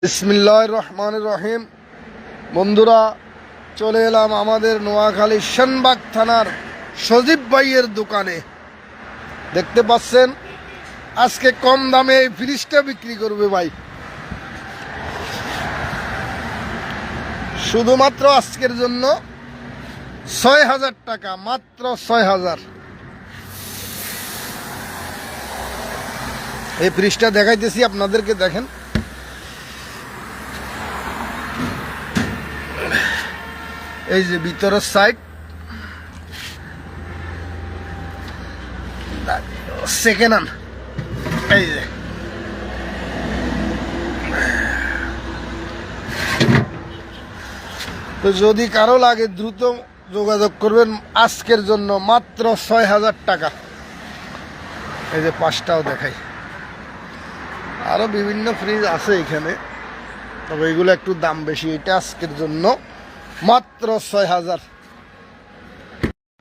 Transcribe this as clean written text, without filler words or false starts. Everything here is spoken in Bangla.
বিসমিল্লাহির রহমানির রহিম। বন্ধুরা, চলে এলাম আমাদের নোয়াখালী সেনবাগ থানার সজীব ভাইয়ের দোকানে। দেখতে পাচ্ছেন আজকে কম দামে এই ফ্রিজটা বিক্রি করবে ভাই, শুধুমাত্র আজকের জন্য ৬,০০০ টাকা, মাত্র ৬,০০০। এই ফ্রিজটা দেখাইতেছি আপনাদেরকে, দেখেন। এই যে ভিতরের সাইড, সেকেন্ড হ্যান্ড। এই যে তো যদি কারো লাগে দ্রুত যোগাযোগ করবেন, আজকের জন্য মাত্র ৬,০০০ টাকা। এই যে পাঁচটাও দেখাই, আরো বিভিন্ন ফ্রিজ আছে এখানে, তবে এগুলো একটু দাম বেশি। এটা আজকের জন্য মাত্র ৬,০০০।